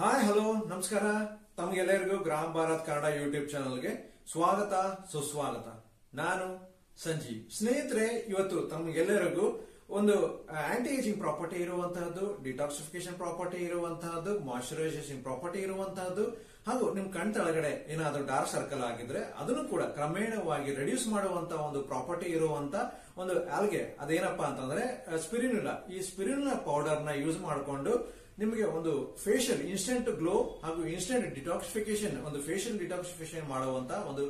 Hi hello ನಮಸ್ಕಾರ. ತಮಗೆಲ್ಲರಿಗೂ ಗ್ರಾಮ ಭಾರತ್ ಕನ್ನಡ ಯೂಟ್ಯೂಬ್ ಚಾನಲ್ಗೆ ಸ್ವಾಗತ ಸುಸ್ವಾಗತ. ನಾನು ಸಂಜೀವ್. ಸ್ನೇಹಿತರೆ, ಇವತ್ತು ತಮಗೆಲ್ಲರಿಗೂ ಒಂದು ಆಂಟಿ ಏಜಿಂಗ್ ಪ್ರಾಪರ್ಟಿ ಇರುವಂತಹದ್ದು, ಡಿಟಾಕ್ಸಿಫಿಕೇಶನ್ ಪ್ರಾಪರ್ಟಿ ಇರುವಂತಹದ್ದು, ಮಾಯಿಶ್ಚರೈಸೇಷನ್ ಪ್ರಾಪರ್ಟಿ ಇರುವಂತಹದ್ದು, ಹಾಗೂ ನಿಮ್ ಕಣ್ ಕೆಳಗಡೆ ಏನಾದ್ರೂ ಡಾರ್ಕ್ ಸರ್ಕಲ್ ಆಗಿದ್ರೆ ಅದನ್ನು ಕೂಡ ಕ್ರಮೇಣವಾಗಿ ರೆಡ್ಯೂಸ್ ಮಾಡುವಂತಹ ಒಂದು ಪ್ರಾಪರ್ಟಿ ಇರುವಂತ ಒಂದು ಆಲ್ಗೆ. ಅದೇನಪ್ಪಾ ಅಂತಂದ್ರೆ ಸ್ಪಿರಿನುಲಾ. ಈ ಸ್ಪಿರಿನುಲಾ ಪೌಡರ್ ನ ಯೂಸ್ ಮಾಡಿಕೊಂಡು ನಿಮಗೆ ಒಂದು ಫೇಶಿಯಲ್ ಇನ್ಸ್ಟೆಂಟ್ ಗ್ಲೋ ಹಾಗೂ ಇನ್ಸ್ಟೆಂಟ್ ಡಿಟಾಕ್ಸಿಫಿಕೇಶನ್, ಒಂದು ಫೇಶಿಯಲ್ ಡಿಟಾಕ್ಸಿಫಿಕೇಶನ್ ಮಾಡುವಂತ ಒಂದು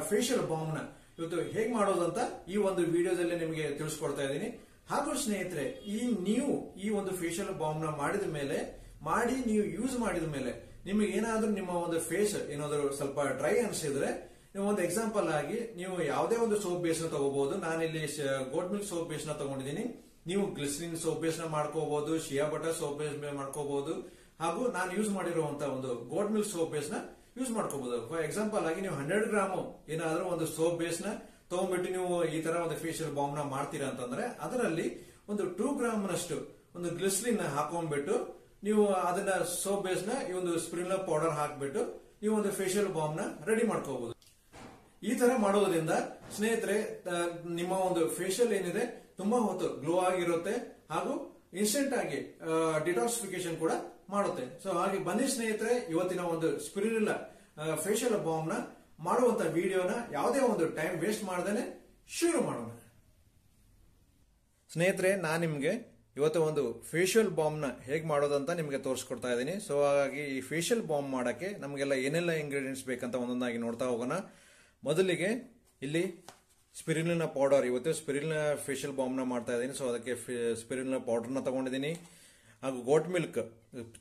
ಫೇಶಿಯಲ್ ಬಾಂಬ್ ನ ಇವತ್ತು ಹೇಗ್ ಮಾಡೋದು ಅಂತ ಈ ಒಂದು ವಿಡಿಯೋದಲ್ಲಿ ನಿಮಗೆ ತಿಳಿಸ್ಕೊಡ್ತಾ ಇದ್ದೀನಿ. ಹಾಗೂ ಸ್ನೇಹಿತರೆ, ಈ ಒಂದು ಫೇಶಿಯಲ್ ಬಾಂಬ್ ನ ಮಾಡಿ ನೀವು ಯೂಸ್ ಮಾಡಿದ ಮೇಲೆ ನಿಮಗೆ ಏನಾದ್ರೂ ನಿಮ್ಮ ಒಂದು ಫೇಸ್ ಏನಾದ್ರೂ ಸ್ವಲ್ಪ ಡ್ರೈ ಅನಿಸಿದ್ರೆ, ನೀವು ಒಂದು ಎಕ್ಸಾಂಪಲ್ ಆಗಿ ನೀವು ಯಾವುದೇ ಒಂದು ಸೋಪ್ ಬೇಸ್ ನ ತಗೋಬಹುದು. ನಾನಿಲ್ಲಿ ಗೋಟ್ ಮಿಲ್ಕ್ ಸೋಪ್ ಬೇಸ್ ನ ತಗೊಂಡಿದ್ದೀನಿ. ನೀವು ಗ್ಲಿಸರಿನ್ ಸೋಪ್ ಬೇಸ್ ನ ಮಾಡ್ಕೋಬಹುದು, ಶಿಯಾ ಬಟರ್ ಸೋಪ್ ಬೇಸ್ ಮಾಡ್ಕೋಬಹುದು, ಹಾಗೂ ನಾನು ಯೂಸ್ ಮಾಡಿರುವಂತಹ ಒಂದು ಗೋಟ್ ಮಿಲ್ಕ್ ಸೋಪ್ ಬೇಸ್ ನ ಯೂಸ್ ಮಾಡ್ಕೋಬಹುದು. ಫಾರ್ ಎಕ್ಸಾಂಪಲ್ ಆಗಿ ನೀವು 100 ಗ್ರಾಮ್ ಏನಾದ್ರೂ ಒಂದು ಸೋಪ್ ಬೇಸ್ ನ ತಗೊಂಡ್ಬಿಟ್ಟು ನೀವು ಈ ತರ ಒಂದು ಫೇಶಿಯಲ್ ಬಾಂಬ್ ನ ಮಾಡ್ತೀರಾ ಅಂತಂದ್ರೆ ಅದರಲ್ಲಿ ಒಂದು 2 ಗ್ರಾಮ್ ನಷ್ಟು ಒಂದು ಗ್ಲಿಸರಿನ್ ನ ಹಾಕೊಂಡ್ಬಿಟ್ಟು ನೀವು ಅದನ್ನ ಸೋಪ್ ಬೇಸ್ ನ ಈ ಒಂದು ಸ್ಪಿರಿನುಲಾ ಪೌಡರ್ ಹಾಕ್ಬಿಟ್ಟು ನೀವು ಒಂದು ಫೇಶಿಯಲ್ ಬಾಂಬ್ ನ ರೆಡಿ ಮಾಡ್ಕೋಬಹುದು. ಈ ತರ ಮಾಡೋದ್ರಿಂದ ಸ್ನೇಹಿತರೆ, ನಿಮ್ಮ ಒಂದು ಫೇಶಿಯಲ್ ಏನಿದೆ ತುಂಬಾ ಹೊತ್ತು ಗ್ಲೋ ಆಗಿರುತ್ತೆ ಹಾಗೂ ಇನ್ಸ್ಟೆಂಟ್ ಆಗಿ ಡಿಟಾಕ್ಸಿಫಿಕೇಶನ್ ಕೂಡ ಮಾಡುತ್ತೆ. ಸೊ ಹಾಗೆ ಬನ್ನಿ ಸ್ನೇಹಿತರೆ, ಇವತ್ತಿನ ಒಂದು ಸ್ಪಿರಿನುಲಾ ಫೇಶಿಯಲ್ ಬಾಂಬ್ ನ ಮಾಡುವಂತ ವಿಡಿಯೋನ ಯಾವುದೇ ಒಂದು ಟೈಮ್ ವೇಸ್ಟ್ ಮಾಡದೇನೆ ಶುರು ಮಾಡೋಣ. ಸ್ನೇಹಿತರೆ, ನಾನು ನಿಮ್ಗೆ ಇವತ್ತು ಒಂದು ಫೇಶಿಯಲ್ ಬಾಂಬ್ ನ ಹೇಗೆ ಮಾಡೋದಂತ ನಿಮಗೆ ತೋರಿಸ್ಕೊಡ್ತಾ ಇದ್ದೀನಿ. ಸೊ ಹಾಗಾಗಿ ಈ ಫೇಶಿಯಲ್ ಬಾಂಬ್ ಮಾಡಕ್ಕೆ ನಮಗೆಲ್ಲ ಏನೆಲ್ಲ ಇಂಗ್ರೀಡಿಯೆಂಟ್ಸ್ ಬೇಕಂತ ಒಂದೊಂದಾಗಿ ನೋಡ್ತಾ ಹೋಗೋಣ. ಮೊದಲಿಗೆ ಇಲ್ಲಿ ಸ್ಪಿರಿನುಲಾ ಪೌಡರ್, ಇವತ್ತು ಸ್ಪಿರಿನುಲಾ ಫೇಶಿಯಲ್ ಬಾಂಬ್ ನ ಮಾಡ್ತಾ ಇದ್ದೀನಿ. ಸೊ ಅದಕ್ಕೆ ಸ್ಪಿರಿನುಲಾ ಪೌಡರ್ ನ ತಗೊಂಡಿದ್ದೀನಿ, ಹಾಗೂ ಗೋಟ್ ಮಿಲ್ಕ್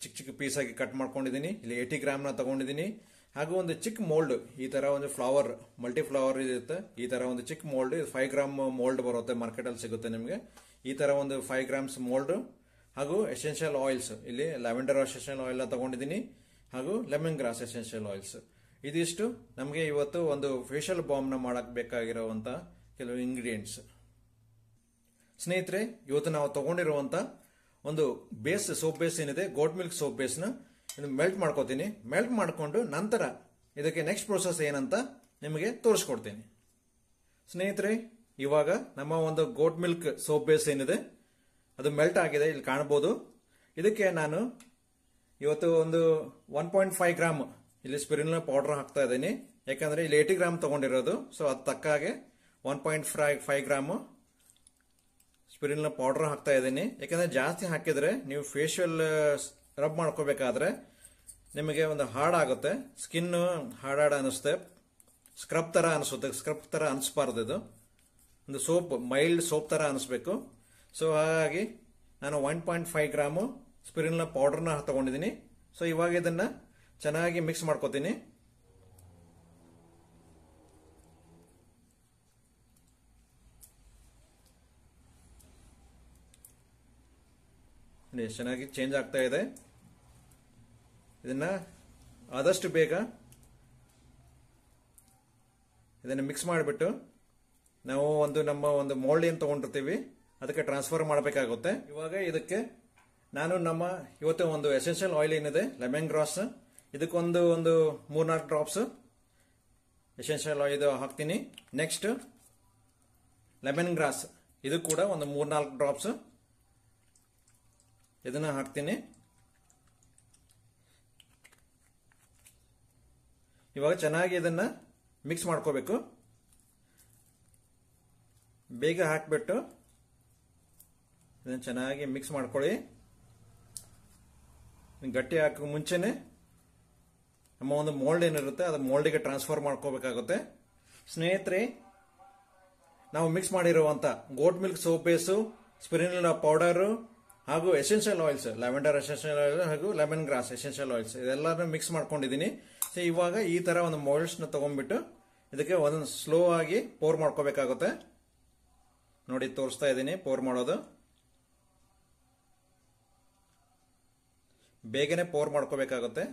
ಚಿಕ್ಕ ಚಿಕ್ಕ ಪೀಸ್ ಆಗಿ ಕಟ್ ಮಾಡ್ಕೊಂಡಿದ್ದೀನಿ. ಇಲ್ಲಿ 80 ಗ್ರಾಮ್ ನ ತಗೊಂಡಿದ್ದೀನಿ, ಹಾಗೂ ಒಂದು ಚಿಕ್ಕ ಮೋಲ್ಡ್, ಈ ತರ ಒಂದು ಫ್ಲವರ್, ಮಲ್ಟಿ ಫ್ಲವರ್ ಇರುತ್ತೆ, ಈ ತರ ಒಂದು ಚಿಕ್ಕ ಮೋಲ್ಡ್, 5 ಗ್ರಾಮ್ ಮೋಲ್ಡ್ ಬರುತ್ತೆ, ಮಾರ್ಕೆಟ್ ಅಲ್ಲಿ ಸಿಗುತ್ತೆ ನಿಮಗೆ. ಈ ತರ ಒಂದು 5 ಗ್ರಾಮ್ಸ್ ಮೋಲ್ಡ್, ಹಾಗೂ ಎಸೆನ್ಷಿಯಲ್ ಆಯಿಲ್ಸ್, ಇಲ್ಲಿ ಲ್ಯಾವೆಂಡರ್ ಎಸೆನ್ಷಿಯಲ್ ಆಯಿಲ್ ನ ತಗೊಂಡಿದ್ದೀನಿ, ಹಾಗೂ ಲೆಮನ್ ಗ್ರಾಸ್ ಎಸೆನ್ಷಿಯಲ್ ಆಯಿಲ್ಸ್. ಇದಿಷ್ಟು ನಮಗೆ ಇವತ್ತು ಒಂದು ಫೇಶಿಯಲ್ ಬಾಂಬ್ ನ ಮಾಡಕ್ ಬೇಕಾಗಿರುವಂತ ಕೆಲವು ಇಂಗ್ರೀಡಿಯೆಂಟ್ಸ್. ಸ್ನೇಹಿತರೆ, ಇವತ್ತು ನಾವು ತಗೊಂಡಿರುವಂತ ಒಂದು ಬೇಸ್, ಸೋಪ್ ಬೇಸ್ ಏನಿದೆ, ಗೋಟ್ ಮಿಲ್ಕ್ ಸೋಪ್ ಬೇಸ್ ನ ಮೆಲ್ಟ್ ಮಾಡ್ಕೋತೀನಿ. ಮೆಲ್ಟ್ ಮಾಡ್ಕೊಂಡು ನಂತರ ಇದಕ್ಕೆ ನೆಕ್ಸ್ಟ್ ಪ್ರೋಸೆಸ್ ಏನಂತ ನಿಮಗೆ ತೋರಿಸ್ಕೊಡ್ತೀನಿ. ಸ್ನೇಹಿತರೆ, ಇವಾಗ ನಮ್ಮ ಒಂದು ಗೋಟ್ ಮಿಲ್ಕ್ ಸೋಪ್ ಬೇಸ್ ಏನಿದೆ ಅದು ಮೆಲ್ಟ್ ಆಗಿದೆ, ಇಲ್ಲಿ ಕಾಣಬಹುದು. ಇದಕ್ಕೆ ನಾನು ಇವತ್ತು ಒಂದು 1.5 ಗ್ರಾಮ್ ಇಲ್ಲಿ ಸ್ಪಿರಿನುಲಾ ಪೌಡರ್ ಹಾಕ್ತಾ ಇದ್ದೀನಿ. ಯಾಕಂದ್ರೆ ಇಲ್ಲಿ 80 ಗ್ರಾಮ್ ತಗೊಂಡಿರೋದು, ಸೊ ಅದು ತಕ್ಕ ಹಾಗೆ 1.5 ಗ್ರಾಮ್ ಸ್ಪಿರಿನುಲಾ ಪೌಡರ್ ಹಾಕ್ತಾ ಇದ್ದೀನಿ. ಯಾಕಂದ್ರೆ ಜಾಸ್ತಿ ಹಾಕಿದ್ರೆ ನೀವು ಫೇಶಿಯಲ್ ರಬ್ ಮಾಡ್ಕೋಬೇಕಾದ್ರೆ ನಿಮಗೆ ಒಂದು ಹಾರ್ಡ್ ಆಗುತ್ತೆ, ಸ್ಕಿನ್ ಹಾರ್ಡ್ ಅನಿಸುತ್ತೆ, ಸ್ಕ್ರಬ್ ತರ ಅನಿಸುತ್ತೆ. ಸ್ಕ್ರಬ್ ತರ ಅನಿಸ್ಬಾರ್ದು, ಇದು ಒಂದು ಸೋಪ್, ಮೈಲ್ಡ್ ಸೋಪ್ ತರ ಅನಿಸ್ಬೇಕು. ಸೊ ಹಾಗಾಗಿ ನಾನು 1.5 ಗ್ರಾಮ್ ಸ್ಪಿರಿನುಲಾ ಪೌಡರ್ನ ತಗೊಂಡಿದ್ದೀನಿ. ಸೊ ಇವಾಗ ಇದನ್ನ ಚೆನ್ನಾಗಿ ಮಿಕ್ಸ್ ಮಾಡ್ಕೋತೀನಿ. ಚೆನ್ನಾಗಿ ಚೇಂಜ್ ಆಗ್ತಾ ಇದೆ. ಇದನ್ನ ಆದಷ್ಟು ಬೇಗ ಇದನ್ನ ಮಿಕ್ಸ್ ಮಾಡಿಬಿಟ್ಟು ನಾವು ನಮ್ಮ ಒಂದು ಮೋಲ್ಡ್ ಏನ್ ತಗೊಂಡಿರ್ತೀವಿ ಅದಕ್ಕೆ ಟ್ರಾನ್ಸ್ಫರ್ ಮಾಡಬೇಕಾಗುತ್ತೆ. ಇವಾಗ ಇದಕ್ಕೆ ನಾನು ಇವತ್ತು ಒಂದು ಎಸೆನ್ಷಿಯಲ್ ಆಯಿಲ್ ಏನಿದೆ, ಲೆಮನ್ ಗ್ರಾಸ್, ಇದಕ್ಕೊಂದು 3-4 ಡ್ರಾಪ್ಸ್ ಎಸೆನ್ಷಿಯಲ್ ಆಯಿಲ್ ಹಾಕ್ತೀನಿ. ನೆಕ್ಸ್ಟ್ ಲೆಮನ್ ಗ್ರಾಸ್, ಇದು ಕೂಡ ಒಂದು 3-4 ಡ್ರಾಪ್ಸ್ ಇದನ್ನ ಹಾಕ್ತೀನಿ. ಇವಾಗ ಚೆನ್ನಾಗಿ ಇದನ್ನ ಮಿಕ್ಸ್ ಮಾಡ್ಕೋಬೇಕು. ಬೇಗ ಹಾಕ್ಬಿಟ್ಟು ಇದನ್ನ ಚೆನ್ನಾಗಿ ಮಿಕ್ಸ್ ಮಾಡ್ಕೊಳ್ಳಿ. ಗಟ್ಟಿ ಹಾಕೋ ಮುಂಚೆನೆ ನಮ್ಮ ಒಂದು ಮೋಲ್ಡ್ ಏನಿರುತ್ತೆ ಅದು ಮೋಲ್ಡಿಗೆ ಟ್ರಾನ್ಸ್ಫರ್ ಮಾಡ್ಕೋಬೇಕಾಗುತ್ತೆ. ಸ್ನೇಹಿತರೆ, ನಾವು ಮಿಕ್ಸ್ ಮಾಡಿರುವಂತ goat milk soap base, spirulina powder ಹಾಗೂ essential oils, lavender essential oil ಹಾಗೂ ಲೆಮನ್ ಗ್ರಾಸ್ ಎಸೆನ್ಷಿಯಲ್ ಆಯಿಲ್ಸ್, ಇದೆಲ್ಲರೂ ಮಿಕ್ಸ್ ಮಾಡ್ಕೊಂಡಿದ್ದೀನಿ. ಸೊ ಇವಾಗ ಈ ತರ ಒಂದು ಮೋಲ್ಡ್ಸ್ ನ ತಗೊಂಡ್ಬಿಟ್ಟು ಇದಕ್ಕೆ ಒಂದೊಂದು ಸ್ಲೋ ಆಗಿ ಪೋರ್ ಮಾಡ್ಕೋಬೇಕಾಗುತ್ತೆ. ನೋಡಿ, ತೋರಿಸ್ತಾ ಇದ್ದೀನಿ ಪೋರ್ ಮಾಡೋದು. ಬೇಗನೆ ಪೋರ್ ಮಾಡ್ಕೋಬೇಕಾಗುತ್ತೆ,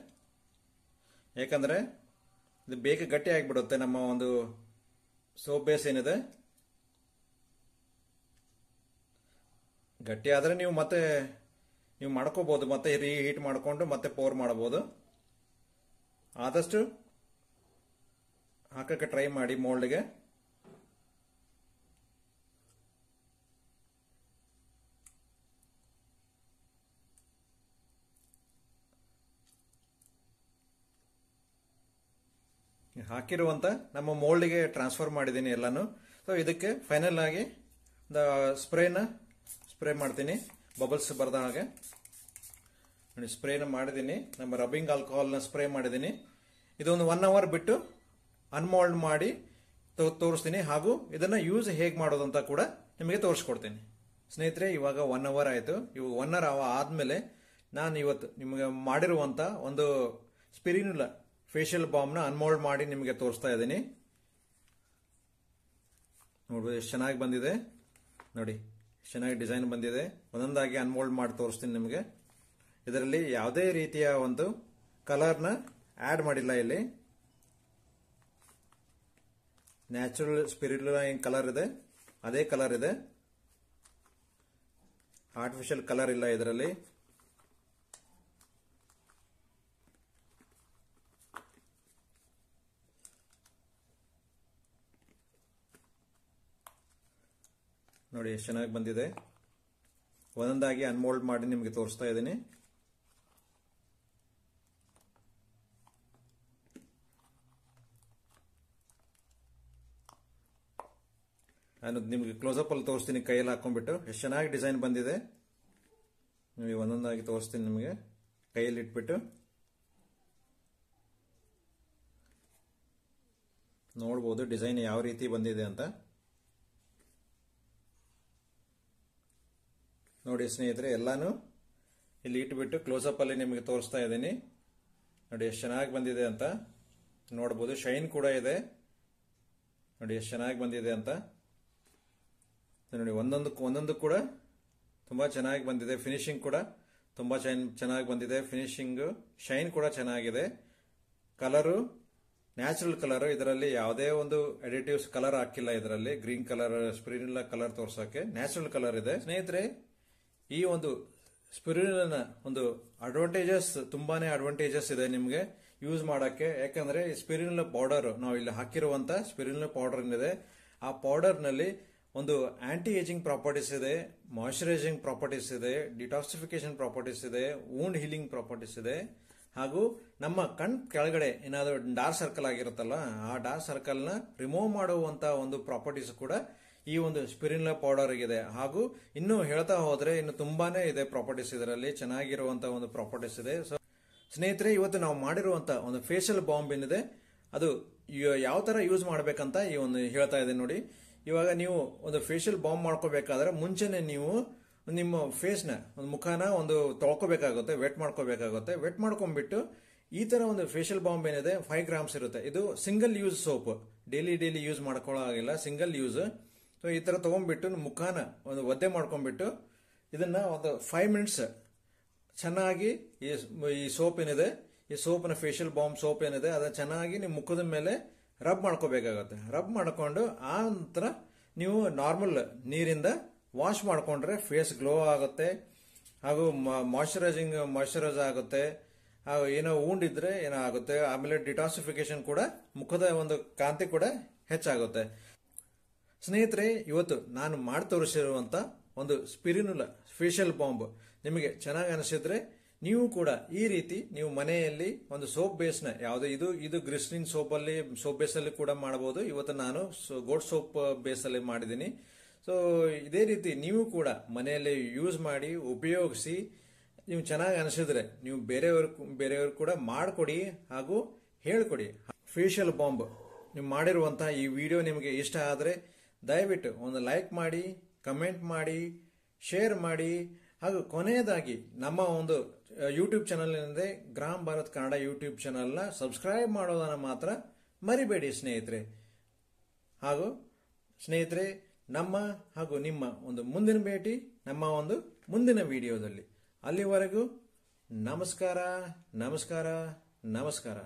ಯಾಕಂದ್ರೆ ಇದು ಬೇಗ ಗಟ್ಟಿ ಆಗಿಬಿಡುತ್ತೆ ನಮ್ಮ ಒಂದು ಸೋಪ್ ಬೇಸ್ ಏನಿದೆ. ಗಟ್ಟಿ ಆದ್ರೆ ನೀವು ಮತ್ತೆ ನೀವು ಮಾಡ್ಕೋಬಹುದು, ಮತ್ತೆ ರೀಹೀಟ್ ಮಾಡಿಕೊಂಡು ಮತ್ತೆ ಪೋರ್ ಮಾಡಬಹುದು. ಆದಷ್ಟು ಹಾಕಕ್ಕೆ ಟ್ರೈ ಮಾಡಿ ಮೋಲ್ಡ್ಗೆ. ಹಾಕಿರುವಂತ ನಮ್ಮ ಮೋಲ್ಡ್ಗೆ ಟ್ರಾನ್ಸ್ಫರ್ ಮಾಡಿದ್ದೀನಿ ಎಲ್ಲಾನು. ಸೊ ಇದಕ್ಕೆ ಫೈನಲ್ ಆಗಿ ಸ್ಪ್ರೇ ಮಾಡ್ತೀನಿ, ಬಬಲ್ಸ್ ಬರ್ದ ಹಾಗೆ ಸ್ಪ್ರೇನ ಮಾಡಿದ್ದೀನಿ. ನಮ್ಮ ರಬ್ಬಿಂಗ್ ಆಲ್ಕೋಹಾಲ್ನ ಸ್ಪ್ರೇ ಮಾಡಿದ್ದೀನಿ. ಇದೊಂದು 1 ಅವರ್ ಬಿಟ್ಟು ಅನ್ಮೋಲ್ಡ್ ಮಾಡಿ ತೋರಿಸ್ತೀನಿ, ಹಾಗೂ ಇದನ್ನ ಯೂಸ್ ಹೇಗೆ ಮಾಡೋದು ಅಂತ ಕೂಡ ನಿಮಗೆ ತೋರಿಸ್ಕೊಡ್ತೀನಿ. ಸ್ನೇಹಿತರೆ, ಇವಾಗ 1 ಅವರ್ ಆಯ್ತು. ಇವಾಗ 1 ಅವರ್ ಆದ್ಮೇಲೆ ನಾನು ಇವತ್ತು ನಿಮಗೆ ಮಾಡಿರುವಂತ ಒಂದು ಸ್ಪಿರಿನುಲಾ ಫೇಶಿಯಲ್ ಬಾಂಬ್ ನ ಅನ್ಮೋಲ್ಡ್ ಮಾಡಿ ನಿಮಗೆ ತೋರಿಸ್ತಾ ಇದ್ದೀನಿ. ನೋಡ್ಬೋದು ಎಷ್ಟು ಚೆನ್ನಾಗಿ ಬಂದಿದೆ. ನೋಡಿ ಚೆನ್ನಾಗಿ ಡಿಸೈನ್ ಬಂದಿದೆ. ಒಂದೊಂದಾಗಿ ಅನ್ಮೋಲ್ಡ್ ಮಾಡಿ ತೋರಿಸ್ತೀನಿ ನಿಮಗೆ. ಇದರಲ್ಲಿ ಯಾವುದೇ ರೀತಿಯ ಒಂದು ಕಲರ್ನ ಆಡ್ ಮಾಡಿಲ್ಲ. ಇಲ್ಲಿ ನ್ಯಾಚುರಲ್ ಸ್ಪಿರಿನುಲಾ ಏನ್ ಕಲರ್ ಇದೆ ಅದೇ ಕಲರ್ ಇದೆ, ಆರ್ಟಿಫಿಷಿಯಲ್ ಕಲರ್ ಇಲ್ಲ ಇದರಲ್ಲಿ. ನೋಡಿ ಎಷ್ಟು ಚೆನ್ನಾಗಿ ಬಂದಿದೆ. ಒಂದೊಂದಾಗಿ ಅನ್ಮೋಲ್ಡ್ ಮಾಡಿ ನಿಮಗೆ ತೋರಿಸ್ತಾ ಇದ್ದೀನಿ. ನಾನು ನಿಮಗೆ ಕ್ಲೋಸಪ್ ಅಲ್ಲಿ ತೋರಿಸ್ತೀನಿ, ಕೈಯಲ್ಲಿ ಹಾಕೊಂಡ್ಬಿಟ್ಟು ಎಷ್ಟು ಚೆನ್ನಾಗಿ ಡಿಸೈನ್ ಬಂದಿದೆ. ನಿಮಗೆ ಒಂದೊಂದಾಗಿ ತೋರಿಸ್ತೀನಿ, ನಿಮಗೆ ಕೈಯಲ್ಲಿ ಇಟ್ಬಿಟ್ಟು ನೋಡ್ಬೋದು ಡಿಸೈನ್ ಯಾವ ರೀತಿ ಬಂದಿದೆ ಅಂತ. ನೋಡಿ ಸ್ನೇಹಿತರೆ, ಎಲ್ಲಾನು ಇಲ್ಲಿ ಇಟ್ಬಿಟ್ಟು ಕ್ಲೋಸಪ್ ಅಲ್ಲಿ ನಿಮಗೆ ತೋರಿಸ್ತಾ ಇದ್ದೀನಿ. ನೋಡಿ ಎಷ್ಟು ಚೆನ್ನಾಗಿ ಬಂದಿದೆ ಅಂತ ನೋಡ್ಬೋದು. ಶೈನ್ ಕೂಡ ಇದೆ. ನೋಡಿ ಎಷ್ಟು ಚೆನ್ನಾಗಿ ಬಂದಿದೆ ಅಂತ ನೋಡಿ. ಒಂದೊಂದು ಕೂಡ ತುಂಬಾ ಚೆನ್ನಾಗಿ ಬಂದಿದೆ. ಫಿನಿಶಿಂಗ್ ಕೂಡ ತುಂಬಾ ಚೆನ್ನಾಗಿ ಬಂದಿದೆ. ಫಿನಿಶಿಂಗ್ ಶೈನ್ ಕೂಡ ಚೆನ್ನಾಗಿದೆ. ಕಲರು ನ್ಯಾಚುರಲ್ ಕಲರ್, ಇದರಲ್ಲಿ ಯಾವುದೇ ಒಂದು ಅಡಿಟಿವ್ಸ್ ಕಲರ್ ಹಾಕಿಲ್ಲ. ಇದರಲ್ಲಿ ಗ್ರೀನ್ ಕಲರ್ ಸ್ಪಿರಿನುಲಾ ಕಲರ್ ತೋರ್ಸಕ್ಕೆ ನ್ಯಾಚುರಲ್ ಕಲರ್ ಇದೆ. ಸ್ನೇಹಿತರೆ, ಈ ಒಂದು ಸ್ಪಿರಿನುಲಾ ಒಂದು ತುಂಬಾನೇ ಅಡ್ವಾಂಟೇಜಸ್ ಇದೆ ನಿಮಗೆ ಯೂಸ್ ಮಾಡಕ್ಕೆ. ಯಾಕಂದ್ರೆ ಈ ಸ್ಪಿರಿನುಲಾ ಪೌಡರ್ ನಾವು ಇಲ್ಲಿ ಹಾಕಿರುವಂತ ಸ್ಪಿರಿನುಲಾ ಪೌಡರ್ ಏನಿದೆ, ಆ ಪೌಡರ್ ನಲ್ಲಿ ಒಂದು ಆಂಟಿ ಏಜಿಂಗ್ ಪ್ರಾಪರ್ಟೀಸ್ ಇದೆ, ಮಾಯಿಶ್ಚರೈಸಿಂಗ್ ಪ್ರಾಪರ್ಟೀಸ್ ಇದೆ, ಡಿಟಾಕ್ಸಿಫಿಕೇಶನ್ ಪ್ರಾಪರ್ಟೀಸ್ ಇದೆ, ವೂಂಡ್ ಹೀಲಿಂಗ್ ಪ್ರಾಪರ್ಟೀಸ್ ಇದೆ, ಹಾಗೂ ನಮ್ಮ ಕಣ್ ಕೆಳಗಡೆ ಏನಾದರೂ ಡಾರ್ಕ್ ಸರ್ಕಲ್ ಆಗಿರುತ್ತಲ್ಲ, ಆ ಡಾರ್ಕ್ ಸರ್ಕಲ್ ನ ರಿಮೂವ್ ಮಾಡುವಂತ ಒಂದು ಪ್ರಾಪರ್ಟೀಸ್ ಕೂಡ ಈ ಒಂದು ಸ್ಪಿರಿನುಲಾ ಪೌಡರ್ ಇದೆ. ಹಾಗೂ ಇನ್ನು ಹೇಳ್ತಾ ಹೋದ್ರೆ ಇನ್ನು ತುಂಬಾನೇ ಇದೆ ಪ್ರಾಪರ್ಟೀಸ್ ಇದರಲ್ಲಿ, ಚೆನ್ನಾಗಿರುವಂತ ಒಂದು ಪ್ರಾಪರ್ಟೀಸ್ ಇದೆ. ಸೊ ಸ್ನೇಹಿತರೆ, ಇವತ್ತು ನಾವು ಮಾಡಿರುವಂತ ಒಂದು ಫೇಶಿಯಲ್ ಬಾಂಬ್ ಏನಿದೆ ಅದು ಯಾವ ತರ ಯೂಸ್ ಮಾಡ್ಬೇಕಂತ ಈ ಒಂದು ಹೇಳ್ತಾ ಇದೆ ನೋಡಿ. ಇವಾಗ ನೀವು ಒಂದು ಫೇಶಿಯಲ್ ಬಾಂಬ್ ಮಾಡ್ಕೋಬೇಕಾದ್ರೆ ಮುಂಚೆನೆ ನೀವು ನಿಮ್ಮ ಫೇಸ್ ನ ಒಂದು ಮುಖನ ಒಂದು ತೊಳ್ಕೋಬೇಕಾಗುತ್ತೆ, ವೆಟ್ ಮಾಡ್ಕೋಬೇಕಾಗುತ್ತೆ. ವೆಟ್ ಮಾಡ್ಕೊಂಡ್ಬಿಟ್ಟು ಈ ತರ ಒಂದು ಫೇಶಿಯಲ್ ಬಾಂಬ್ ಏನಿದೆ 5 ಗ್ರಾಮ್ಸ್ ಇರುತ್ತೆ. ಇದು single use soap, daily use ಮಾಡ್ಕೊಳ್ಳೋ ಆಗಿಲ್ಲ, ಸಿಂಗಲ್ ಯೂಸ್. ಸೊ ಈ ತರ ತಗೊಂಡ್ಬಿಟ್ಟು ಮುಖಾನ ಒಂದು ಒದ್ದೆ ಮಾಡ್ಕೊಂಡ್ಬಿಟ್ಟು ಇದನ್ನ ಒಂದು 5 ಮಿನಿಟ್ಸ್ ಚೆನ್ನಾಗಿ ಈ ಸೋಪ್ ಏನಿದೆ, ಈ ಸೋಪ್ನ ಫೇಶಿಯಲ್ ಬಾಂಬ್ ಸೋಪ್ ಏನಿದೆ ಅದನ್ನ ಚೆನ್ನಾಗಿ ನಿಮ್ಮ ಮುಖದ ಮೇಲೆ ರಬ್ ಮಾಡ್ಕೋಬೇಕಾಗುತ್ತೆ. ರಬ್ ಮಾಡ್ಕೊಂಡು ಆ ನಂತರ ನೀವು ನಾರ್ಮಲ್ ನೀರಿಂದ ವಾಶ್ ಮಾಡ್ಕೊಂಡ್ರೆ ಫೇಸ್ ಗ್ಲೋ ಆಗುತ್ತೆ, ಹಾಗೂ ಮಾಯಿಶ್ಚರೈಸ್ ಆಗುತ್ತೆ, ಹಾಗೂ ಏನೋ ವೂಂಡ್ ಇದ್ರೆ ಏನೋ ಆಗುತ್ತೆ. ಆಮೇಲೆ ಡಿಟಾಕ್ಸಿಫಿಕೇಶನ್ ಕೂಡ, ಮುಖದ ಒಂದು ಕಾಂತಿ ಕೂಡ ಹೆಚ್ಚಾಗುತ್ತೆ. ಸ್ನೇಹಿತರೆ, ಇವತ್ತು ನಾನು ಮಾಡಿ ತೋರಿಸಿರುವಂತ ಒಂದು ಸ್ಪಿರಿನುಲಾ ಫೇಶಿಯಲ್ ಬಾಂಬ್ ನಿಮಗೆ ಚೆನ್ನಾಗಿ ಅನಿಸಿದ್ರೆ ನೀವು ಕೂಡ ಈ ರೀತಿ ನೀವು ಮನೆಯಲ್ಲಿ ಒಂದು ಸೋಪ್ ಬೇಸ್ ನ ಇದು ಗ್ಲಿಸರಿನ್ ಸೋಪ್ ಬೇಸ್ ಅಲ್ಲಿ ಕೂಡ ಮಾಡಬಹುದು. ಇವತ್ತು ನಾನು ಗೋಟ್ ಸೋಪ್ ಬೇಸ್ ಅಲ್ಲಿ ಮಾಡಿದ್ದೀನಿ. ಸೊ ಇದೇ ರೀತಿ ನೀವು ಕೂಡ ಮನೆಯಲ್ಲಿ ಯೂಸ್ ಮಾಡಿ ಉಪಯೋಗಿಸಿ, ನೀವು ಚೆನ್ನಾಗಿ ಅನಿಸಿದ್ರೆ ನೀವು ಬೇರೆಯವರು ಕೂಡ ಮಾಡಿಕೊಡಿ ಹಾಗೂ ಹೇಳ್ಕೊಡಿ. ಫೇಶಿಯಲ್ ಬಾಂಬ್ ನೀವು ಮಾಡಿರುವಂತಹ ಈ ವಿಡಿಯೋ ನಿಮಗೆ ಇಷ್ಟ ಆದರೆ ದಯವಿಟ್ಟು ಒಂದು ಲೈಕ್ ಮಾಡಿ, ಕಮೆಂಟ್ ಮಾಡಿ, ಶೇರ್ ಮಾಡಿ, ಹಾಗೂ ಕೊನೆಯದಾಗಿ ನಮ್ಮ ಒಂದು ಯೂಟ್ಯೂಬ್ ಚಾನಲ್ ಏನಿದೆ gram Bharat Kannada YouTube channel ನ ಸಬ್ಸ್ಕ್ರೈಬ್ ಮಾಡೋದನ್ನ ಮಾತ್ರ ಮರಿಬೇಡಿ ಸ್ನೇಹಿತರೆ. ಹಾಗೂ ಸ್ನೇಹಿತರೆ, ನಮ್ಮ ಹಾಗೂ ನಿಮ್ಮ ಒಂದು ಮುಂದಿನ ಭೇಟಿ ನಮ್ಮ ಒಂದು ಮುಂದಿನ ವಿಡಿಯೋದಲ್ಲಿ. ಅಲ್ಲಿವರೆಗೂ ನಮಸ್ಕಾರ, ನಮಸ್ಕಾರ, ನಮಸ್ಕಾರ.